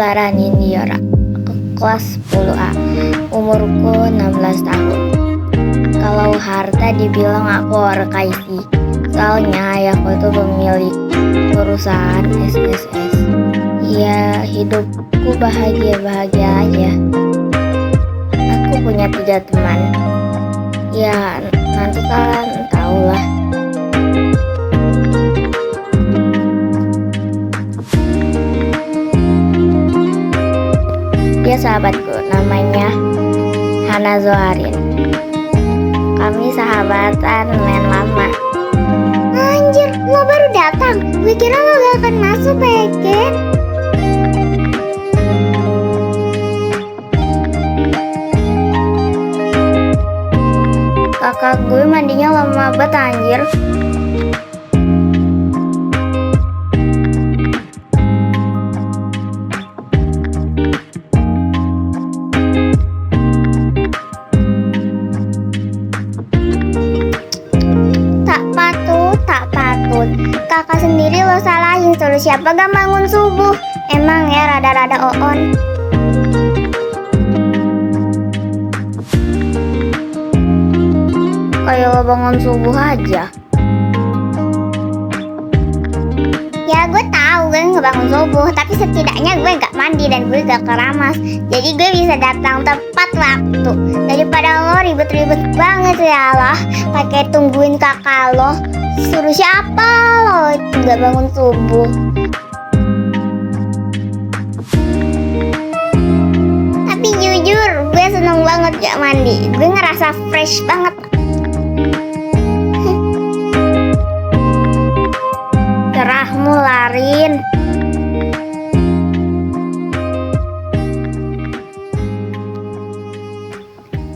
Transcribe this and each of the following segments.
Lara Nindiyora, kelas 10A, umurku 16 tahun. Kalau harta dibilang aku orkaisi, soalnya ayahku itu pemilik perusahaan SSS. Ya hidupku bahagia-bahagia aja. Aku punya 3 teman. Ya nanti kalian tahulah. Dia sahabatku, namanya Hana Zoharin. Kami sahabatan main lama. Anjir, lo baru datang. Gue kira lo gak akan masuk, Beke. Kakak gue mandinya lama banget anjir. Tak patut. Kakak sendiri lo salahin, suruh siapa gak bangun subuh. Emang ya rada-rada oon. Kayak lo bangun subuh aja. Ya gue tahu gue ngebangun subuh, tapi setidaknya gue gak mandi dan gue gak keramas. Jadi gue bisa datang tepat waktu. Daripada lo ribet-ribet banget ya Allah, pakai tungguin kakak lo. Suruh siapa lo gak bangun subuh. Tapi jujur gue seneng banget gak mandi. Gue ngerasa fresh banget. Cerahmu Larin.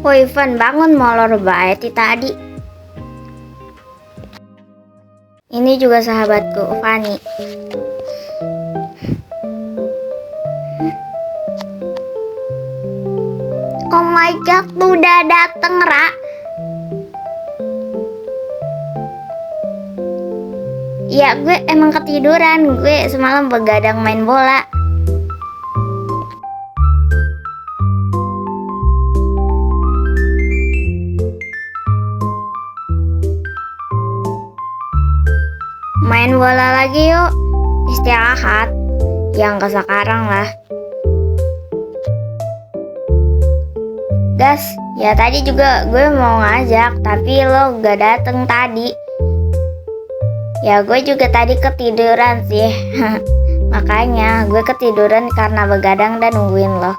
Woi Van, bangun molor bae ti tadi. Ini juga sahabatku, Fani. Oh my god, lu udah dateng, Ra. Ya gue emang ketiduran, gue semalam begadang main bola. Main bola lagi yuk, istirahat. Yang ke sekarang lah. Gas, ya tadi juga gue mau ngajak, tapi lo gak dateng tadi. Ya gue juga tadi ketiduran sih. Makanya gue ketiduran karena begadang dan nungguin lo.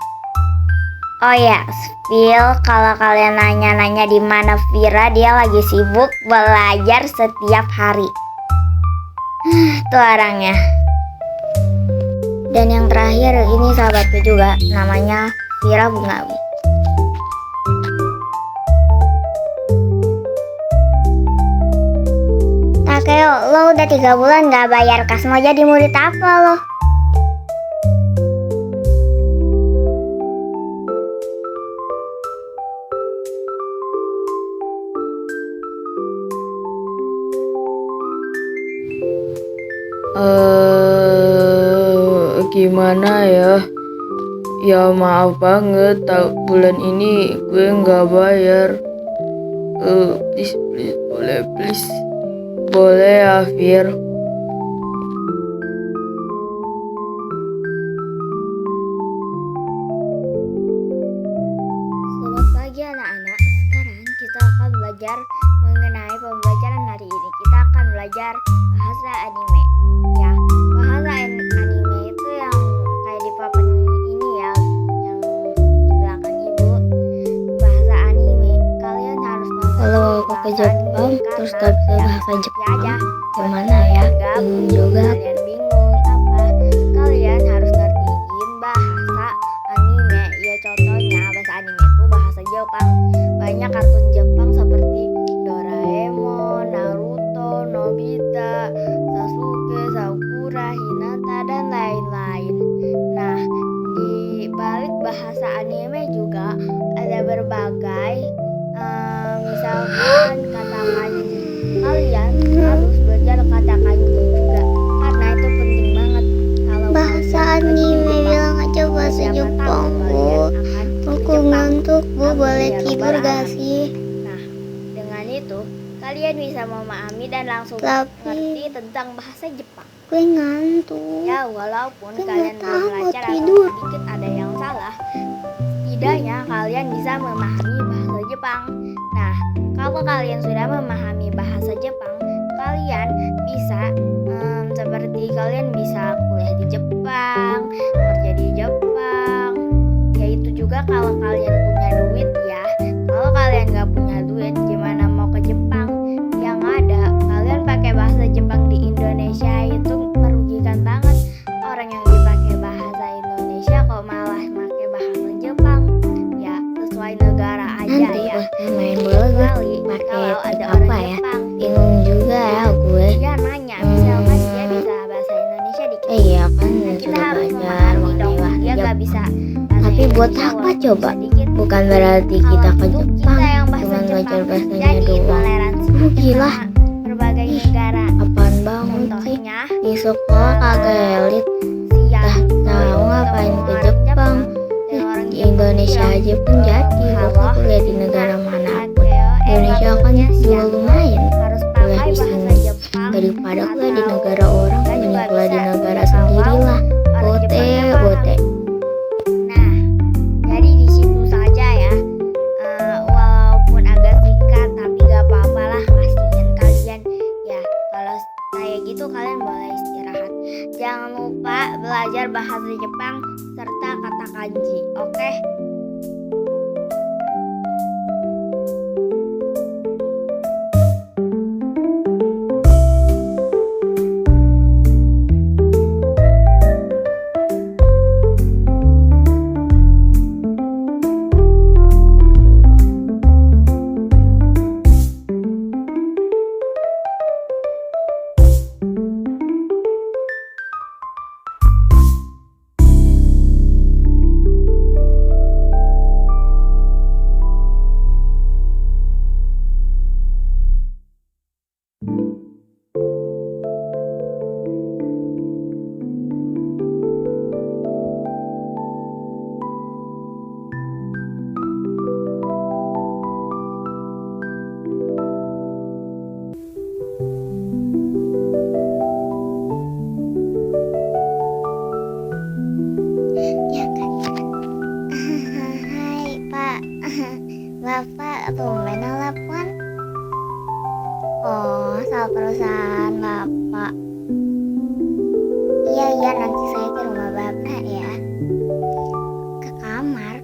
Oh ya, Phil, kalau kalian nanya-nanya di mana Vira, dia lagi sibuk belajar setiap hari. Tuh orangnya. Dan yang terakhir ini sahabatku juga, namanya Vira Bungawi. Takeo, lo udah 3 bulan gak bayar kas, mau jadi murid apa lo? Gimana ya? Ya maaf banget, bulan ini gue nggak bayar. Please, boleh please. Boleh ya, Fir. Selamat pagi anak-anak. Sekarang kita akan belajar mengenai pembelajaran hari ini. Kita akan belajar bahasa anime. Ya, bahasa anime itu yang kayak di papan ini ya, yang di belakang ibu. Bahasa anime. Kalian harus Kalau aku ke Jepang terus gak bisa bahasa Jepang, gimana ya? Bingung juga. Kalian bingung apa? Kalian harus ngertiin bahasa anime. Ya contohnya bahasa anime itu bahasa Jepang. Banyak kartun Jepang seperti Doraemon, Naruto, Nobita, Sasuke, Sakura, Hinata, dan lain-lain. Nah, di balik bahasa anime juga ada berbagai misalkan kata kanji. Kalian harus belajar kata kanji juga karena itu penting banget. Kalau Bahasa anime bilang aja bahasa siapa Jepang, tahu Bu. kalian akan ke Aku Jepang. ngantuk, Bu. Aku Boleh ya tidur lupa gak arah. sih? Nah, dengan itu kalian bisa memahami dan langsung Tapi- mengerti tentang bahasa Jepang. Gue ngantuk. Ya, walaupun Gue kalian nggak belum tahu mau lancar atau tidur. sedikit ada yang salah, setidaknya kalian bisa memahami bahasa Jepang. Nah, kalau kalian sudah memahami bahasa Jepang, kalian bisa seperti kalian bisa kuliah di Jepang, kerja di Jepang. Yaitu juga kalau kalian punya duit ya. Kalau kalian nggak punya duit, gimana mau ke Jepang? Yang ada kalian pakai bahasa Jepang di Indonesia itu merugikan banget. Orang yang dipakai bahasa Indonesia kok malah pakai bahasa Jepang. Ya, sesuai negara aja Nanti ya. pas main bola gue Kecuali pakai kalau ada apa orang ya? Jepang, Bingung juga ya gue. dia nanya, misalkan dia bisa bahasa Indonesia dikit. Iya kan, Nah, kita sudah harus belajar memahami mengenai dong, bahasa dia nggak Jepang. bisa bahasa Tapi buat Indonesia apa walaupun coba? bisa dikit. Bukan berarti kita ke Kalau Jepang, kita yang bahasa cuma belajar Jepang, bahasanya jadi doang. toleransi Lu aja gila. sama berbagai negara. Apaan banget sih? Contohnya, Di sekolah kagak elit, siang tahu ngapain ke Jepang. dan orang Di Jepang Indonesia bilang, aja pun jadi. Gue halo, kuliah di negara manapun. Hakeo, Indonesia kan maksudnya juga siang lumayan. harus Kuliah pakai di bahasa sini Jepang daripada kuliah di atau negara orang, kita mending juga kuliah di bisa negara kalau sendirilah. orang Bote, Jepangnya paham. bote. Nah, jadi di situ saja ya. Walaupun agak singkat tapi gak apa-apa lah, kasihan kalian. Ya, kalau kayak gitu kalian boleh istirahat. Jangan lupa belajar bahasa Jepang serta kata kanji, oke? Ya kan. Hai Pak, Bapak tumben telepon. Oh, soal perusahaan Bapak. Iya, nanti saya ke rumah Bapak ya. Ke kamar.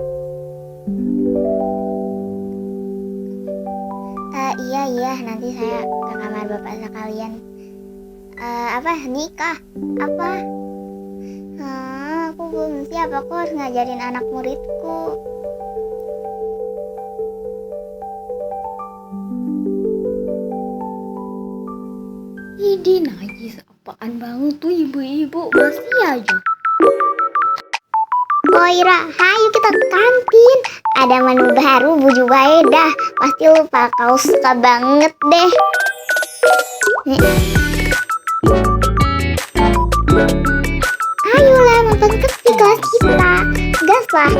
Iya, nanti saya ke kamar Bapak sekalian. Apa nikah? Apa? Aku belum siap, aku harus ngajarin anak muridku. Idi najis, apaan banget tuh ibu-ibu, masih aja. Oh Ira, ayo kita ke kantin. Ada menu baru Bu Jubaedah. Pasti lupa, kau suka banget deh. Ayolah, makan ke kelas kita. Gas lah.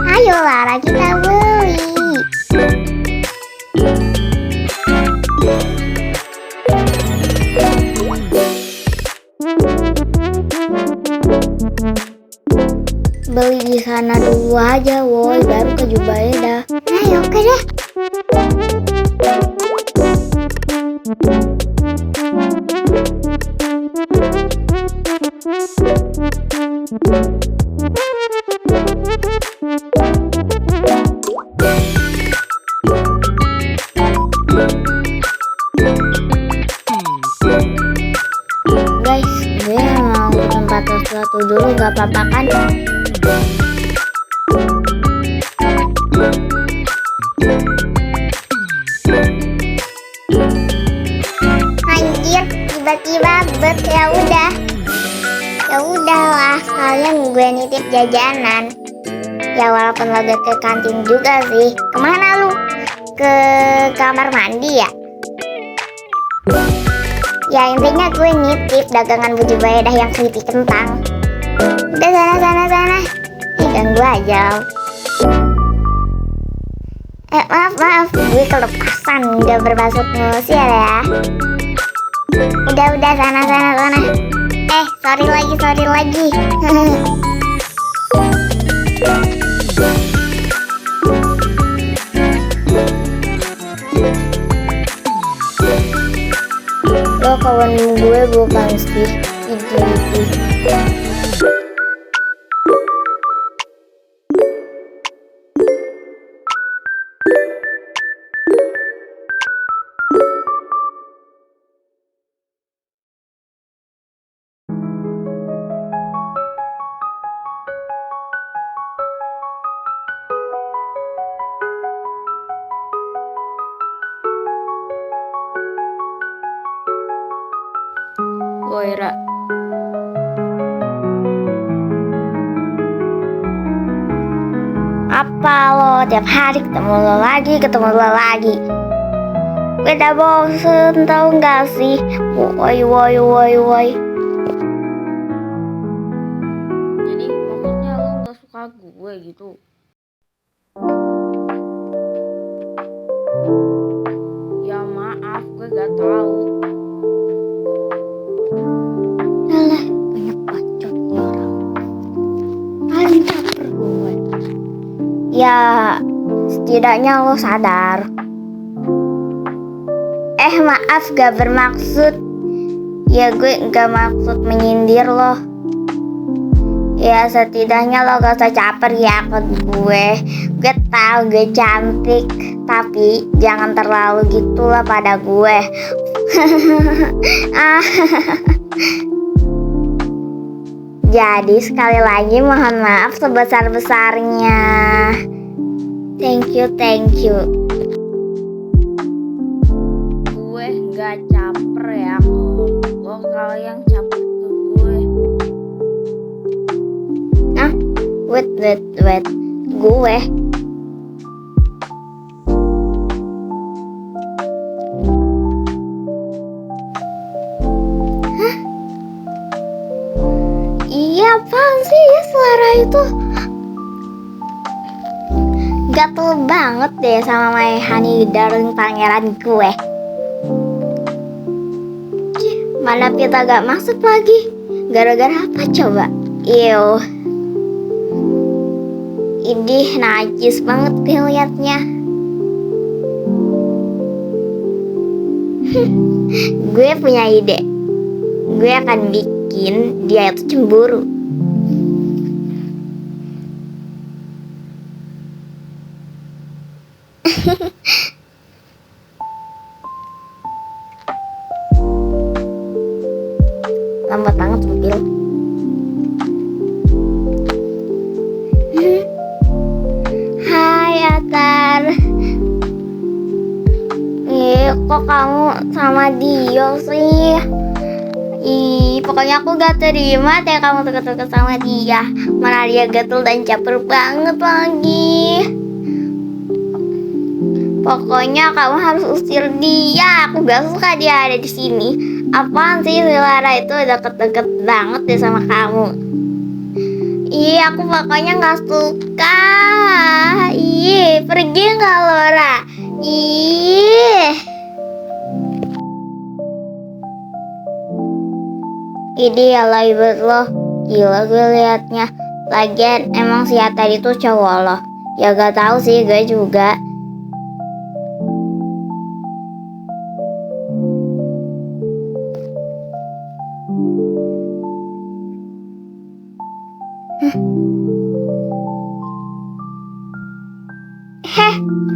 Ayo Lara, kita beli. Beli di sana dulu aja, woi, baru ke Jubaedah. Ayo, oke deh. Guys, gue mau ke tempat sesuatu dulu, gak apa-apa kan? Anjir, tiba-tiba bet ya udah. Ya udahlah, kalian gue nitip jajanan. Ya walaupun lo gak ke kantin juga sih. Kemana lu? Ke kamar mandi ya? Ya intinya gue nitip dagangan baju baedah yang keripik kentang. Udah sana. Ganggu aja. Maaf, gue kelepasan gak bermaksud ngusir ya. Udah sana. Sorry lagi. Lo kawan gue bukan sih itu. Woira, Apa lo tiap hari ketemu lo lagi? Gue udah bosen tau gak sih? Woi. jadi maksudnya lo gak suka gue gitu? Ya maaf, gue gak tahu. Alah, banyak bacotnya orang. Paling caper gue. Ya, setidaknya lo sadar. Maaf gak bermaksud. Ya gue gak maksud menyindir lo. Ya setidaknya lo gak usah caper ya ke gue. Gue tahu gue cantik, tapi jangan terlalu gitulah pada gue. Jadi sekali lagi mohon maaf sebesar-besarnya. Thank you. Gue gak caper ya lo kalau yang caper ke gue. Wait. Gue. Iya, apaan sih ya suara itu? Gatel banget deh sama my honey darling pangeran gue. Mana kita gak masuk lagi? Gara-gara apa coba? Idih, najis banget liatnya. Gue punya ide. Gue akan bikin dia itu cemburu. Lambat banget mobil. Hai Atar. Kok kamu sama dia sih? Pokoknya aku gak terima deh kamu deket-deket sama dia. Mana dia gatel dan caper banget lagi. Pokoknya kamu harus usir dia. Aku gak suka dia ada di sini. Apaan sih si Lara itu deket-deket banget deh sama kamu. Aku pokoknya gak suka. Pergi gak Laura? Ini alay banget lo. Gila gue liatnya. Lagian emang si Atar itu cowok lo. Ya gak tahu sih gue juga.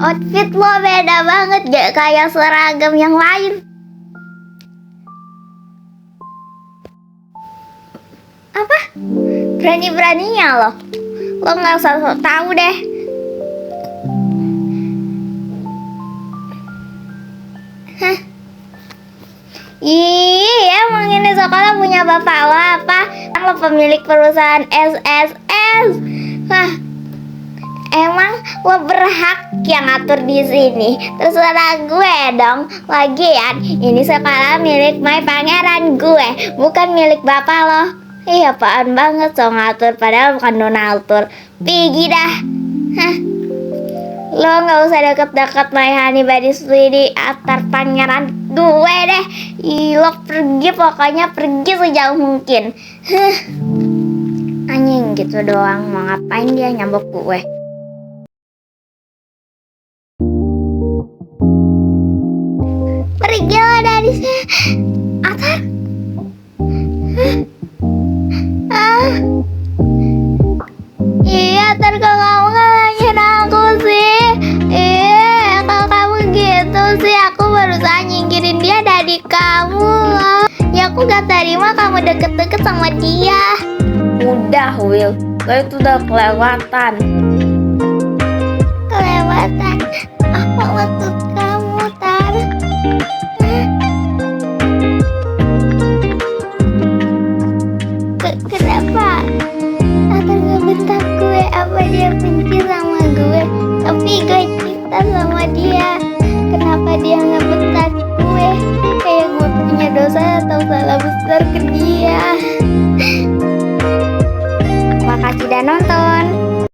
Outfit lo beda banget, gak kayak seragam yang lain. Apa? Berani-beraninya lo gak usah sok tahu deh. Emang ini sekolah punya bapak lo apa? Lo pemilik perusahaan SSS. Emang lo berhak yang ngatur di sini. Terserah gue dong. Lagian ini sekolah milik my pangeran gue, bukan milik bapak lo. Iya, apaan banget so ngatur, padahal bukan Donald Tur. Pergi dah. Hah. Lo nggak usah deket-deket my honey baddy sweetie atar pangeran gue deh. Ih, lo pergi, pokoknya pergi sejauh mungkin. Huh. Anjing gitu doang, mau ngapain dia nyambok gue? Pergi lo dari sini, Atar. Iya, Atar, kok kamu ngalangin aku sih? Kalau kamu gitu sih, aku berusaha nyingkirin dia dari kamu loh. Ya aku gak terima kamu deket-deket sama dia. Udah Will, lo itu udah kelewatan. Kelewatan apa maksud